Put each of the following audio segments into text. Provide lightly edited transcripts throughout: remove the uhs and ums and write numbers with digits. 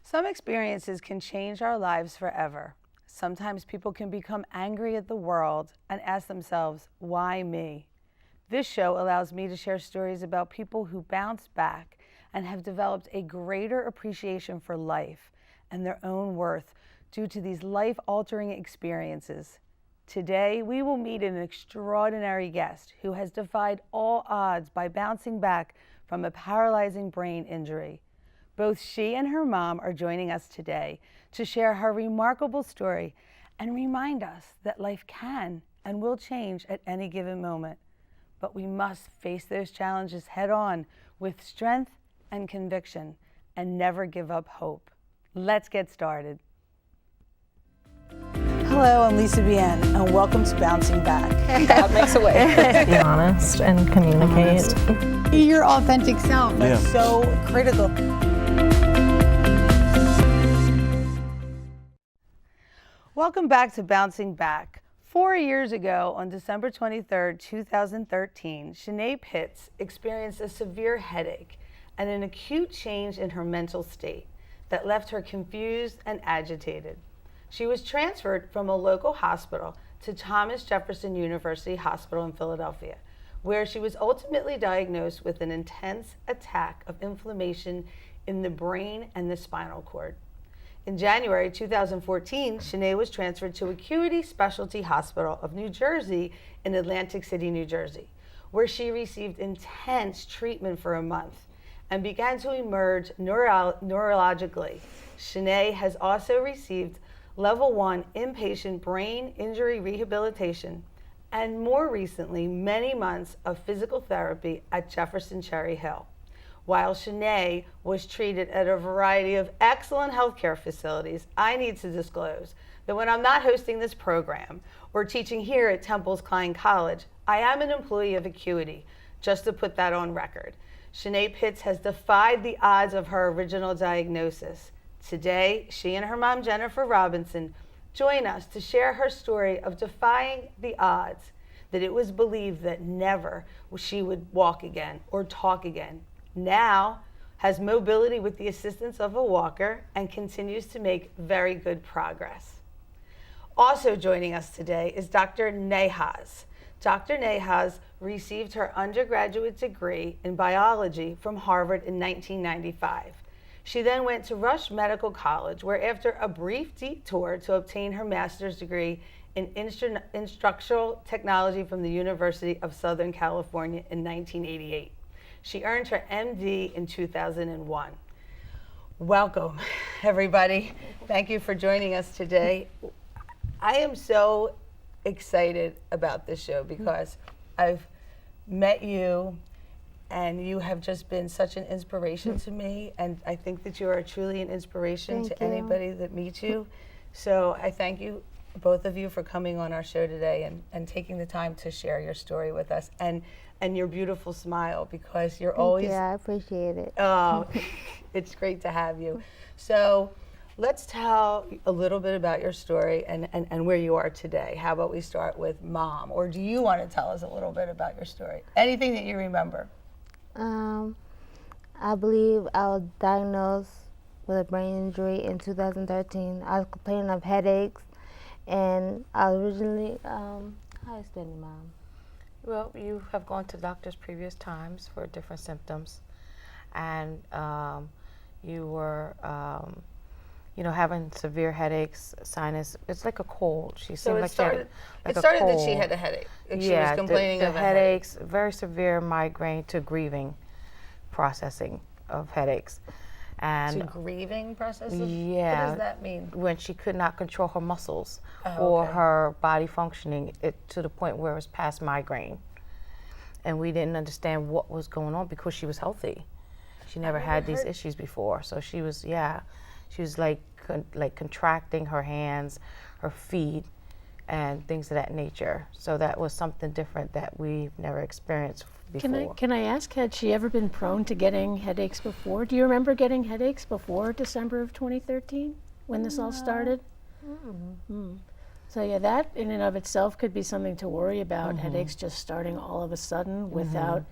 Some experiences can change our lives forever. Sometimes people can become angry at the world and ask themselves, why me? This show allows me to share stories about people who bounce back and have developed a greater appreciation for life and their own worth due to these life-altering experiences. Today, we will meet an extraordinary guest who has defied all odds by bouncing back from a paralyzing brain injury. Both she and her mom are joining us today to share her remarkable story and remind us that life can and will change at any given moment. But we must face those challenges head on with strength and conviction and never give up hope. Let's get started. Hello, I'm Lisa Bien, and welcome to Bouncing Back. God makes a way. Be honest and communicate. Be your authentic self. That's so critical. Welcome back to Bouncing Back. 4 years ago, on December 23rd, 2013, Shani Pitts experienced a severe headache and an acute change in her mental state that left her confused and agitated. She was transferred from a local hospital to Thomas Jefferson University Hospital in Philadelphia, where she was ultimately diagnosed with an intense attack of inflammation in the brain and the spinal cord. In January 2014, Shani was transferred to Acuity Specialty Hospital of New Jersey in Atlantic City, New Jersey, where she received intense treatment for a month and began to emerge neurologically. Shani has also received Level 1 inpatient brain injury rehabilitation and more recently, many months of physical therapy at Jefferson Cherry Hill. While Shani was treated at a variety of excellent healthcare facilities, I need to disclose that when I'm not hosting this program or teaching here at Temple's Klein College, I am an employee of Acuity, just to put that on record. Shani Pitts has defied the odds of her original diagnosis. Today, she and her mom, Jennifer Robinson, join us to share her story of defying the odds, that it was believed that never she would walk again or talk again. Now has mobility with the assistance of a walker and continues to make very good progress. Also joining us today is Dr. Nahas. Dr. Nahas received her undergraduate degree in biology from Harvard in 1995. She then went to Rush Medical College, where after a brief detour to obtain her master's degree in instructional technology from the University of Southern California in 1988. She earned her MD in 2001. Welcome, everybody. Thank you for joining us today. I am so excited about this show because I've met you and you have just been such an inspiration to me, and I think that you are truly an inspiration to anybody that meets you. So I thank you, both of you, for coming on our show today and taking the time to share your story with us and your beautiful smile, because you're always... Yeah, I appreciate it. Oh, it's great to have you. So let's tell a little bit about your story and where you are today. How about we start with Mom, or do you want to tell us a little bit about your story? Anything that you remember? I believe I was diagnosed with a brain injury in 2013. I was complaining of headaches, and I was originally, how do I explain it, Mom? Well, you have gone to doctors previous times for different symptoms, and you were, having severe headaches, sinus. It's like a cold. She seemed like she had a cold. That she had a headache. She was complaining of headaches, very severe migraine to grieving processing of headaches. And to grieving processing? Yeah. What does that mean? When she could not control her muscles or her body functioning to the point where it was past migraine. And we didn't understand what was going on because she was healthy. She never had these issues before. So she was, she was like contracting her hands, her feet, and things of that nature. So that was something different that we've never experienced before. Can I ask, had she ever been prone to getting headaches before? Do you remember getting headaches before December of 2013 when this all started? So yeah, that in and of itself could be something to worry about, headaches just starting all of a sudden without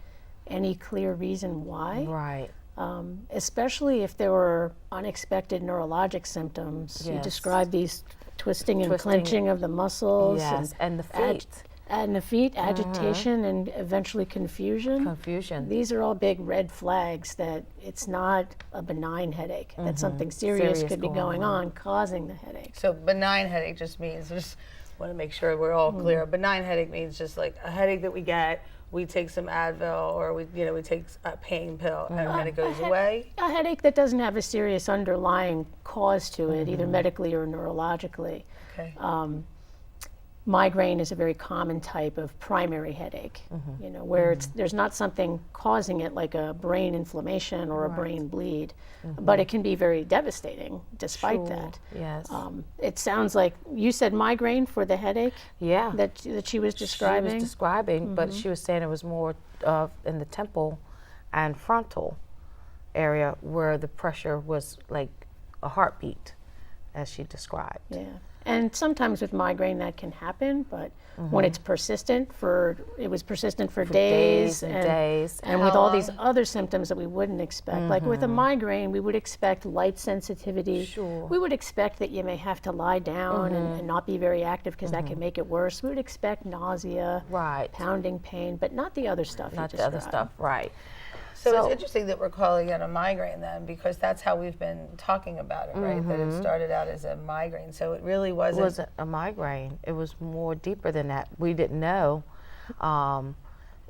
any clear reason why. Right. especially if there were unexpected neurologic symptoms. You Yes. described these twisting and Twisting. clenching of the muscles. Yes, and the feet. And the feet, agitation, and eventually confusion. Confusion. These are all big red flags that it's not a benign headache, that something serious could be going on causing the headache. So benign headache just means, just want to make sure we're all clear. A benign headache means just like a headache that we get, we take some Advil or we take a pain pill and it goes away. A headache that doesn't have a serious underlying cause to it, either medically or neurologically. Okay. Migraine is a very common type of primary headache, where there's not something causing it like a brain inflammation or a brain bleed, but it can be very devastating despite that. Yes. It sounds like you said migraine for the headache Yeah. that she was describing. She was describing, but she was saying it was more in the temple and frontal area where the pressure was like a heartbeat, as she described. Yeah. And sometimes with migraine that can happen, but when it's persistent it was persistent for days and days. And with all these other symptoms that we wouldn't expect. Like with a migraine, we would expect light sensitivity. Sure. We would expect that you may have to lie down and not be very active because that can make it worse. We would expect nausea, Right. pounding pain, but not the other stuff Not you the other described. stuff, right. So it's interesting that we're calling it a migraine then, because that's how we've been talking about it, right? That it started out as a migraine. So it really It wasn't. wasn't a migraine. It was more deeper than that. We didn't know.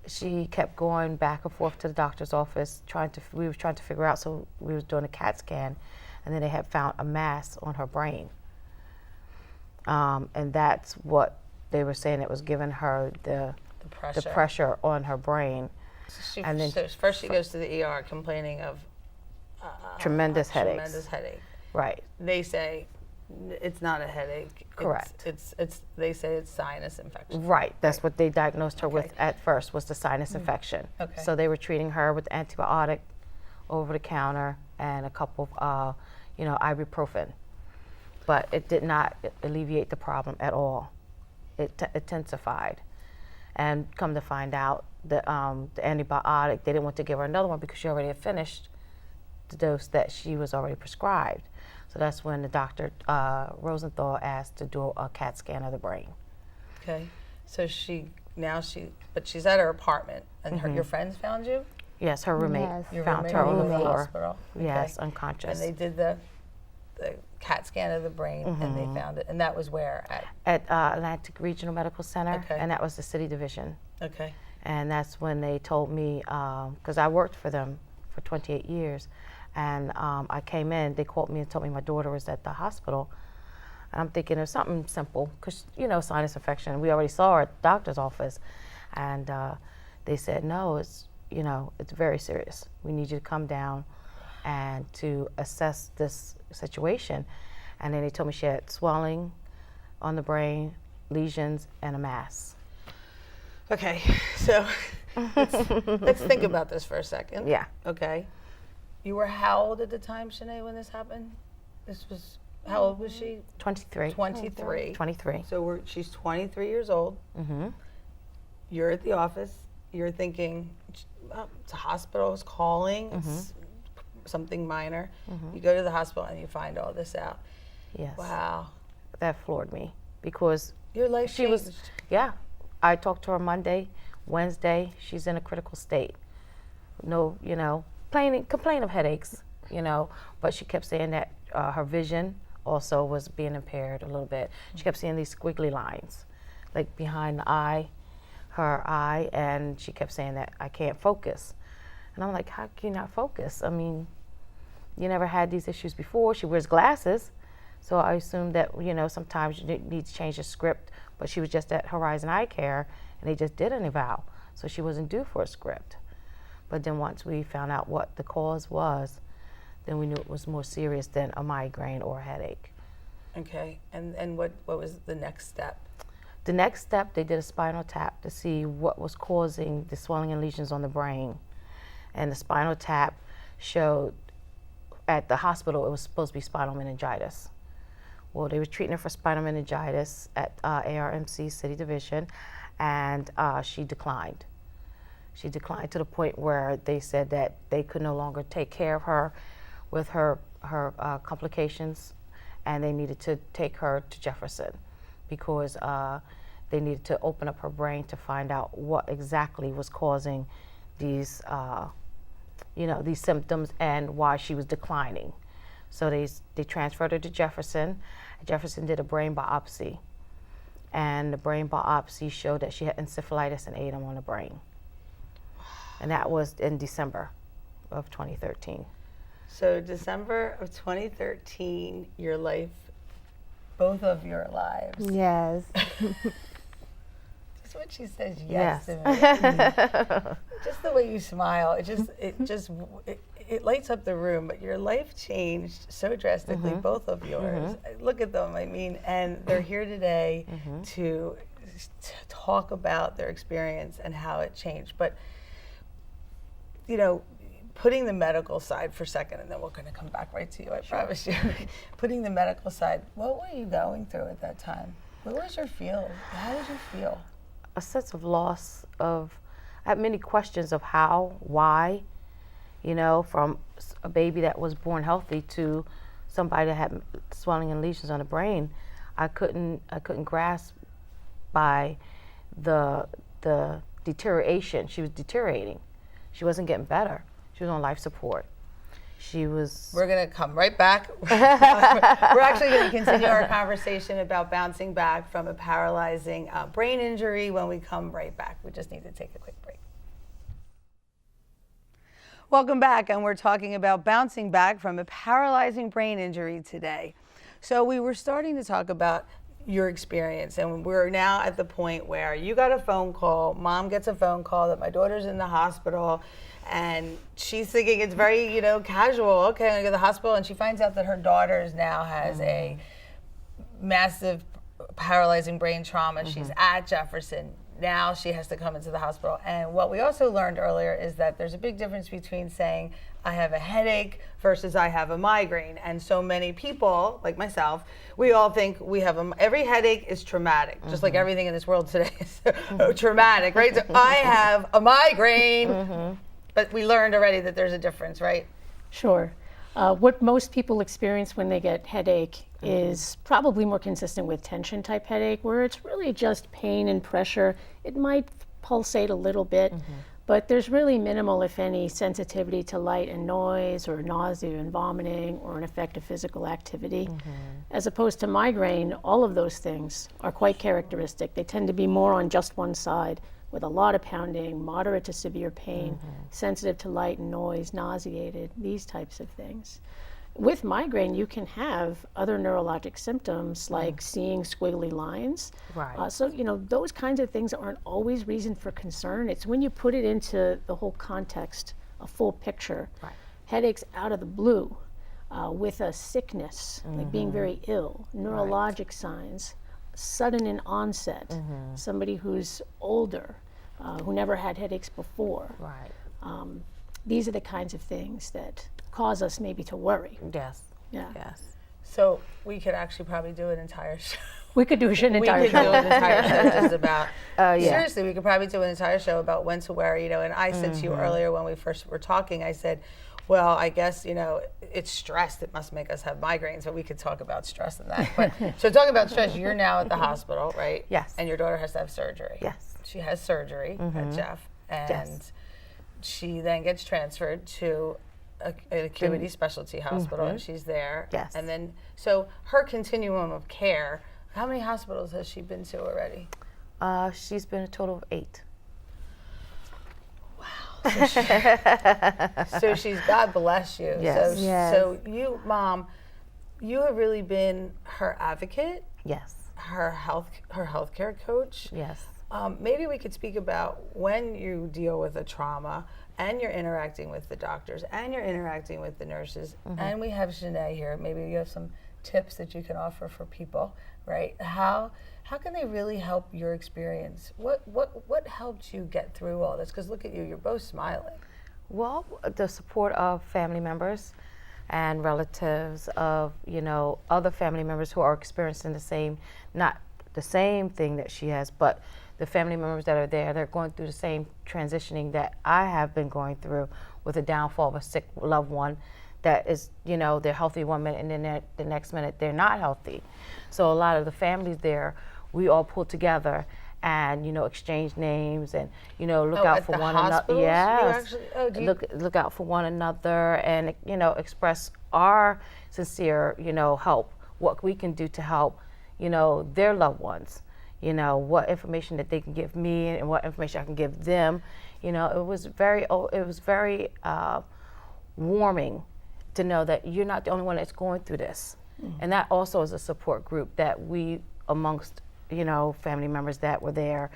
She kept going back and forth to the doctor's office, we were trying to figure out, so we was doing a CAT scan, and then they had found a mass on her brain. And that's what they were saying, it was giving her the pressure on her brain. And then So first she goes to the ER complaining of tremendous headaches. tremendous headache. Right. They say it's not a headache. Correct. It's they say it's sinus infection. Right, that's what they diagnosed her with Okay. at first, was the sinus infection. Okay. So they were treating her with antibiotic over the counter and a couple of, ibuprofen. But it did not alleviate the problem at all. It intensified. And come to find out, the antibiotic, they didn't want to give her another one because she already had finished the dose that she was already prescribed. So that's when the doctor, Rosenthal, asked to do a CAT scan of the brain. Okay. So but she's at her apartment, and your friends found you. Yes, her roommate Yes. Your found roommate her on the in the floor. hospital. Yes, Okay. unconscious. And they did the CAT scan of the brain, and they found it. And that was where At Atlantic Regional Medical Center, Okay. and that was the city division. Okay. And that's when they told me, because I worked for them for 28 years, and I came in, they called me and told me my daughter was at the hospital. And I'm thinking of something simple, because, sinus infection, we already saw her at the doctor's office. And they said, no, it's very serious. We need you to come down and to assess this situation. And then they told me she had swelling on the brain, lesions, and a mass. Okay. So let's think about this for a second. Yeah. Okay. You were how old at the time, Shanae, when this happened? How old was she? 23. 23. 23. So she's 23 years old. Mm-hmm. You're at the office. You're thinking, oh, it's a hospital, it's calling, it's something minor. You go to the hospital and you find all this out. Yes. Wow. That floored me because Your life she changed. was, yeah. I talked to her Monday, Wednesday, she's in a critical state. No, complain of headaches, but she kept saying that her vision also was being impaired a little bit. She kept seeing these squiggly lines, like behind her eye, and she kept saying that I can't focus. And I'm like, how can you not focus? I mean, you never had these issues before. She wears glasses, so I assumed that, sometimes you need to change the script, but she was just at Horizon Eye Care, and they just did an eval, so she wasn't due for a script. But then once we found out what the cause was, then we knew it was more serious than a migraine or a headache. Okay. And what was the next step? The next step, they did a spinal tap to see what was causing the swelling and lesions on the brain. And the spinal tap showed, at the hospital, it was supposed to be spinal meningitis. Well, they were treating her for spinal meningitis at ARMC City Division, and she declined. She declined to the point where they said that they could no longer take care of her with her complications, and they needed to take her to Jefferson because they needed to open up her brain to find out what exactly was causing these, these symptoms and why she was declining. So they transferred her to Jefferson. Jefferson did a brain biopsy, and the brain biopsy showed that she had encephalitis and edema on the brain. And that was in December of 2013. So December of 2013, your life, both of your lives. Yes. Just when she says yes to me. Just the way you smile, it lights up the room. But your life changed so drastically, both of yours. Look at them, I mean, and they're here today to talk about their experience and how it changed. But, putting the medical side for a second, and then we're going to come back right to you, I promise you. Putting the medical side, what were you going through at that time? What was your feel? How did you feel? A sense of loss I had many questions of how, why, from a baby that was born healthy to somebody that had swelling and lesions on the brain. I couldn't grasp by the deterioration. She was deteriorating. She wasn't getting better. She was on life support. We're going to come right back. We're actually going to continue our conversation about bouncing back from a paralyzing brain injury when we come right back. We just need to take a quick break. Welcome back, and we're talking about bouncing back from a paralyzing brain injury today. So we were starting to talk about your experience, and we're now at the point where you got a phone call, mom gets a phone call that my daughter's in the hospital, and she's thinking it's very, casual. Okay, I'm gonna go to the hospital, and she finds out that her daughter now has a massive paralyzing brain trauma. She's at Jefferson. Now she has to come into the hospital. And what we also learned earlier is that there's a big difference between saying, I have a headache versus I have a migraine. And so many people, like myself, we all think we have every headache is traumatic, just like everything in this world today is traumatic, right? So I have a migraine. But we learned already that there's a difference, right? Sure. What most people experience when they get headache is probably more consistent with tension type headache, where it's really just pain and pressure. It might pulsate a little bit, but there's really minimal, if any, sensitivity to light and noise or nausea and vomiting or an effect of physical activity. As opposed to migraine, all of those things are quite characteristic. They tend to be more on just one side, with a lot of pounding, moderate to severe pain, sensitive to light and noise, nauseated, these types of things. With migraine, you can have other neurologic symptoms like seeing squiggly lines. Right. So, those kinds of things aren't always reason for concern. It's when you put it into the whole context, a full picture. Right. Headaches out of the blue, with a sickness, like being very ill, neurologic signs, sudden in onset, somebody who's older, who never had headaches before. Right. These are the kinds of things that cause us maybe to worry. Yes. Yeah. Yes. So we could actually probably do an entire show. We could do an entire We could do show. an entire show just about, Yeah. seriously, we could probably do an entire show about when to worry, and I said to you earlier when we first were talking, I said, well, I guess, it's stress that must make us have migraines, but we could talk about stress and that. But so talking about stress, you're now at the hospital, right? Yes. And your daughter has to have surgery. Yes. She has surgery at Jeff, and she then gets transferred to an acuity specialty hospital, and she's there. Yes. And then, so her continuum of care, how many hospitals has she been to already? She's been a total of 8. So she's, God bless you. Yes. So you, Mom, you have really been her advocate, Yes. her healthcare coach. Yes. Maybe we could speak about when you deal with a trauma and you're interacting with the doctors and you're interacting with the nurses, and we have Shanae here. Maybe you have some tips that you can offer for people, right? How can they really help your experience? What helped you get through all this? Because look at you, you're both smiling. Well, the support of family members and relatives of, other family members who are experiencing the same, not the same thing that she has, but the family members that are there, they're going through the same transitioning that I have been going through with the downfall of a sick loved one that is, you know, they're healthy one minute and then the next minute they're not healthy. So a lot of the families there, we all pull together and, you know, exchange names and, you know, look out for one another. Yes. Look out for one another and, you know, express our sincere, you know, help, what we can do to help, you know, their loved ones. You know, what information that they can give me and what information I can give them. You know, it was very warming to know that you're not the only one that's going through this. And that also is a support group that we, amongst, you know, family members that were there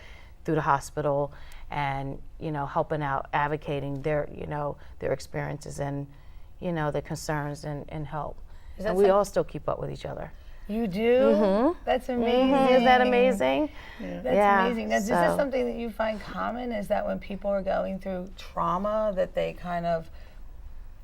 through the hospital and, you know, helping out, advocating their, you know, their experiences and, you know, their concerns and help. And we all still keep up with each other. You do? That's amazing. Isn't that amazing? Yeah. That's amazing. Now, is this something that you find common? Is that when people are going through trauma that they kind of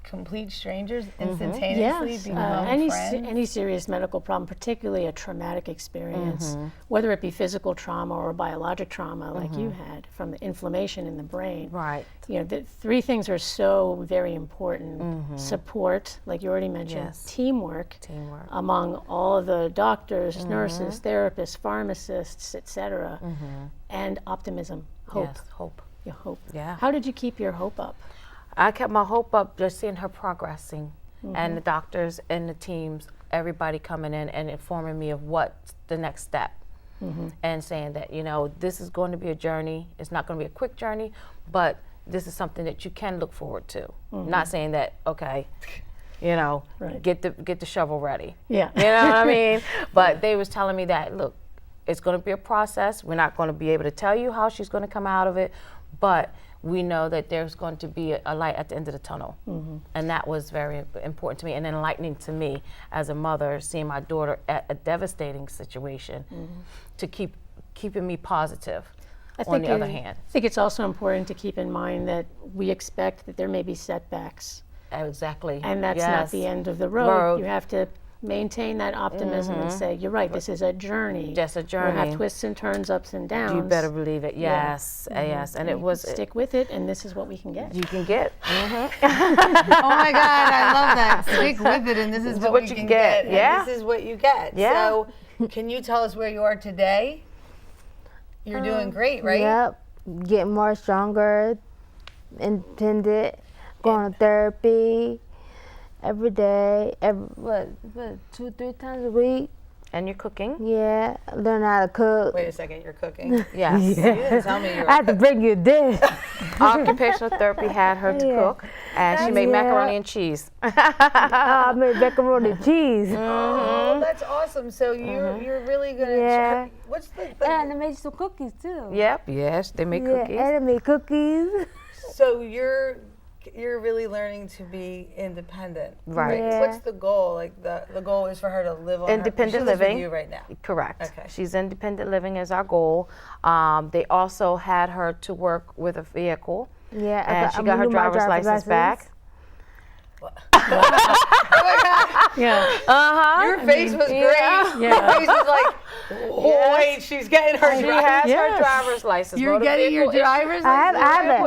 complete strangers instantaneously become friends? Any serious medical problem, particularly a traumatic experience, whether it be physical trauma or biologic trauma like you had from the inflammation in the brain. Right. You know, the three things are so very important. Support, like you already mentioned, teamwork among all of the doctors, nurses, therapists, pharmacists, etc., and optimism, hope. Yes, hope. Your hope. Yeah. How did you keep your hope up? I kept my hope up just seeing her progressing and the doctors and the teams, everybody coming in and informing me of what's the next step and saying that, you know, this is going to be a journey. It's not going to be a quick journey, but this is something that you can look forward to. Not saying that, okay, you know, get the shovel ready. Yeah. You know what I mean? But they was telling me that, look, it's going to be a process. We're not going to be able to tell you how she's going to come out of it, but we know that there's going to be a light at the end of the tunnel. And that was very important to me and enlightening to me as a mother, seeing my daughter at a devastating situation to keeping me positive. On the other hand, I think it's also important to keep in mind that we expect that there may be setbacks. Exactly. And that's not the end of the road. You have to maintain that optimism and say, you're right, this is a journey. Just a journey. We'll have twists and turns, ups and downs. You better believe it. Yes, yes. And it was stick with it, and this is what we can get. You can get. Oh my God, I love that. Stick with it, and this is what you can get. Yeah. And this is what you get. Yeah. So, can you tell us where you are today? You're doing great, right? Yep. Getting more stronger, independent, going to therapy every day, 2-3 times a week. And you're cooking? Yeah, learn how to cook. Wait a second, you're cooking? Yes. You didn't tell me you were I had to bring you this. Occupational therapy had her to cook, and she made macaroni and cheese. I made macaroni and cheese. Oh, that's awesome. So you're really gonna what's the And I made some cookies too. Yep. Yes, they make cookies. And I made cookies. So you're really learning to be independent. Right. Yeah. What's the goal? Like the goal is for her to live on Independent she lives living. With you right now. Correct. Okay. She's independent living is our goal. They also had her to work with a vehicle. Yeah, And she got her driver's license back. Yeah. Your face was great. Yeah. Your face was like, wait, she's getting her She has Yes. her driver's license. You're Motor getting your vehicle driver's I license?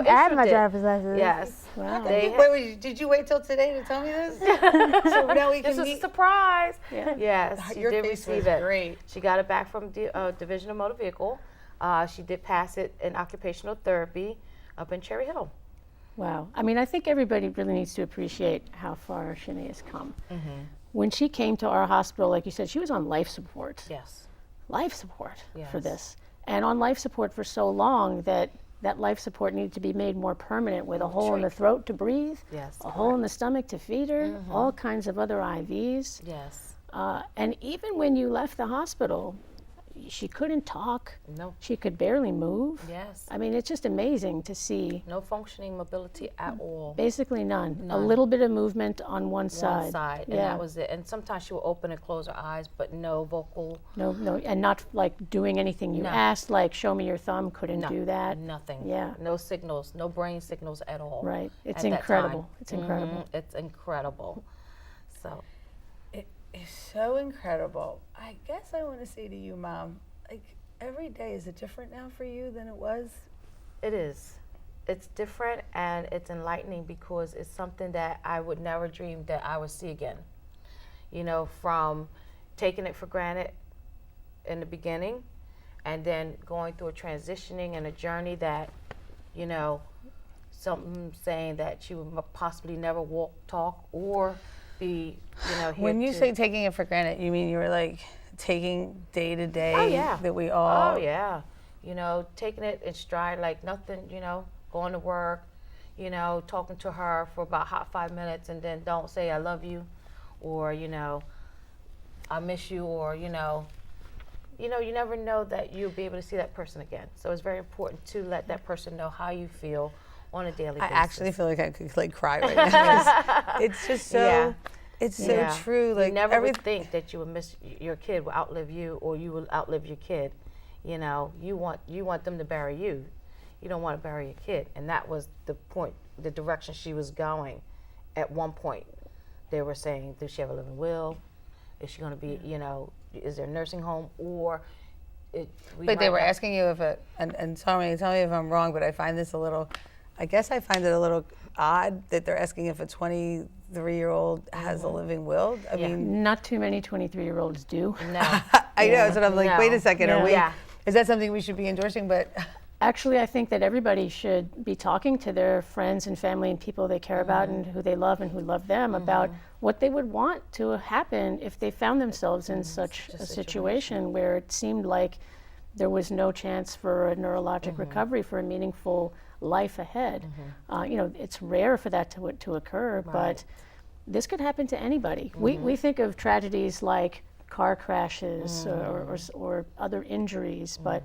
have my issued it. driver's license. Yes. Wow. Wait, did you wait till today to tell me this? So now we can This was a meet. surprise. Yeah. Yes, she Your did face receive was it. great. She got it back from the Division of Motor Vehicle. She did pass it in occupational therapy up in Cherry Hill. Wow. I mean, I think everybody really needs to appreciate how far Shani has come. When she came to our hospital, like you said, she was on life support. Yes. Life support for Yes. this. And on life support for so long that life support needed to be made more permanent with a hole in the throat to breathe, Yes. a hole in the stomach to feed her, all kinds of other IVs. Yes. And even when you left the hospital, she couldn't talk. No. She could barely move. Yes. I mean, it's just amazing to see No functioning mobility at all. basically none. A little bit of movement on one side. One side, and that was it. And sometimes she would open and close her eyes, but no vocal. No, and not like doing anything you asked, like show me your thumb, couldn't do that. Nothing. Yeah. No signals, no brain signals at all. Right. It's at that incredible. time. It's incredible. It's incredible. So. It is so incredible. I guess I want to say to you, Mom, like every day, is it different now for you than it was? It is. It's different and it's enlightening because it's something that I would never dream that I would see again. You know, from taking it for granted in the beginning and then going through a transitioning and a journey that, you know, something saying that she would possibly never walk, talk, or be, you know, here When you to- say taking it for granted, you mean you were like taking day to day Oh, yeah. that we all. Oh, yeah. You know, taking it in stride like nothing, you know, going to work, you know, talking to her for about hot 5 minutes and then don't say I love you or, you know, I miss you or, you never know that you'll be able to see that person again. So it's very important to let that person know how you feel on a daily I basis. actually feel like I could like cry right now. 'Cause it's just so, Yeah. it's so Yeah. true. Like you never every, would think that you would miss your kid will outlive you or you will outlive your kid. You know, you want them to bury you. You don't want to bury your kid. And that was the point, the direction she was going. At one point, they were saying, does she have a living will? Is she going to be, you know, is there a nursing home or But they were asking you if and tell me if I'm wrong, but I find this a little, I guess I find it a little odd that they're asking if a 23-year-old has a living will. I mean, Not too many 23-year-olds do. No. I know, so I'm like, wait a No. second, Yeah. are we, Yeah. is that something we should be endorsing? But Actually, I think that everybody should be talking to their friends and family and people they care about and who they love and who love them about what they would want to happen if they found themselves in such a situation where it seemed like there was no chance for a neurologic recovery, for a meaningful life ahead. It's rare for that to occur, but this could happen to anybody. We think of tragedies like car crashes or other injuries, but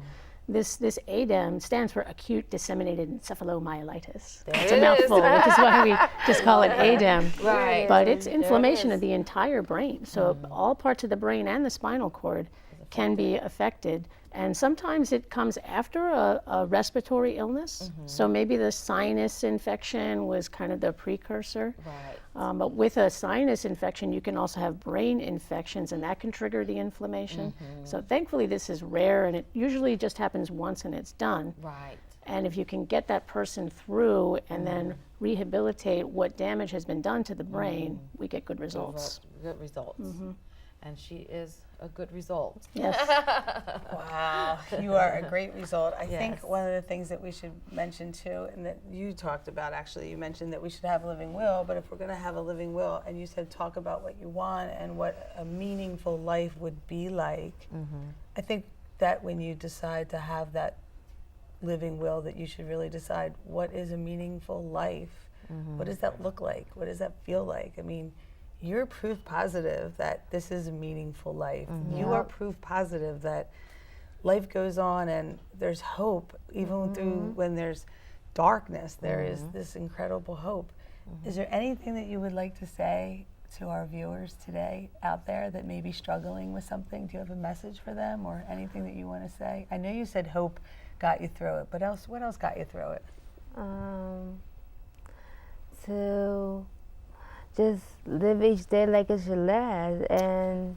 this ADEM stands for acute disseminated encephalomyelitis. It's a mouthful, which is why we just call it ADEM. Right. But it's inflammation of the entire brain. So all parts of the brain and the spinal cord can be affected. And sometimes it comes after a respiratory illness. So maybe the sinus infection was kind of the precursor. Right. But with a sinus infection, you can also have brain infections, and that can trigger the inflammation. So thankfully, this is rare, and it usually just happens once and it's done. Right. And if you can get that person through and then rehabilitate what damage has been done to the brain, we get good results. Good results. And she is a good result. Yes. wow, you are a great result. I Yes. think one of the things that we should mention too, and that you talked about actually, you mentioned that we should have a living will, but if we're going to have a living will, and you said talk about what you want and what a meaningful life would be like, I think that when you decide to have that living will, that you should really decide what is a meaningful life. What does that look like? What does that feel like? I mean, you're proof positive that this is a meaningful life. You are proof positive that life goes on and there's hope, even through when there's darkness, there is this incredible hope. Is there anything that you would like to say to our viewers today out there that may be struggling with something? Do you have a message for them or anything that you want to say? I know you said hope got you through it, but what else got you through it? To just live each day like it's your last, and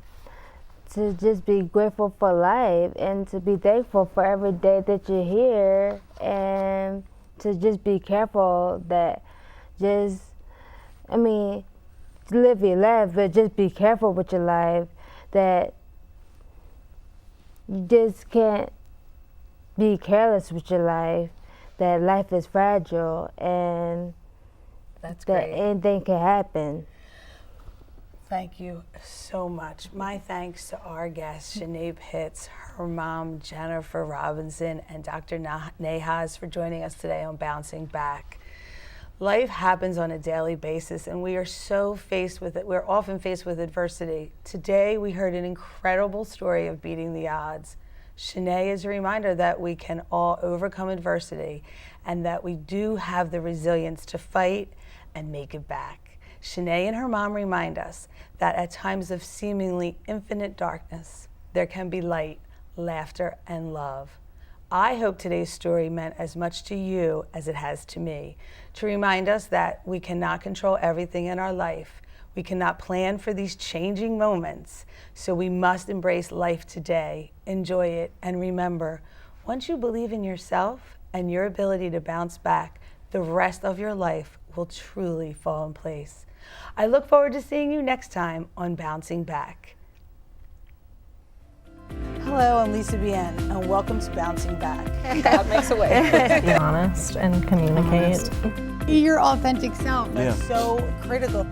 to just be grateful for life, and to be thankful for every day that you're here, and to just be careful that live your life, but just be careful with your life, that you just can't be careless with your life, that life is fragile, and That's that great. anything can happen. Thank you so much. My thanks to our guests, Shani Pitts, her mom, Jennifer Robinson, and Dr. Nahas for joining us today on Bouncing Back. Life happens on a daily basis, and we are so faced with it. We're often faced with adversity. Today, we heard an incredible story of beating the odds. Shani is a reminder that we can all overcome adversity and that we do have the resilience to fight and make it back. Shani and her mom remind us that at times of seemingly infinite darkness, there can be light, laughter, and love. I hope today's story meant as much to you as it has to me, to remind us that we cannot control everything in our life. We cannot plan for these changing moments, so we must embrace life today, enjoy it, and remember, once you believe in yourself and your ability to bounce back, the rest of your life will truly fall in place. I look forward to seeing you next time on Bouncing Back. Hello, I'm Lisa Bien, and welcome to Bouncing Back. God makes a way. Be honest and communicate. Be your authentic self. That's so critical.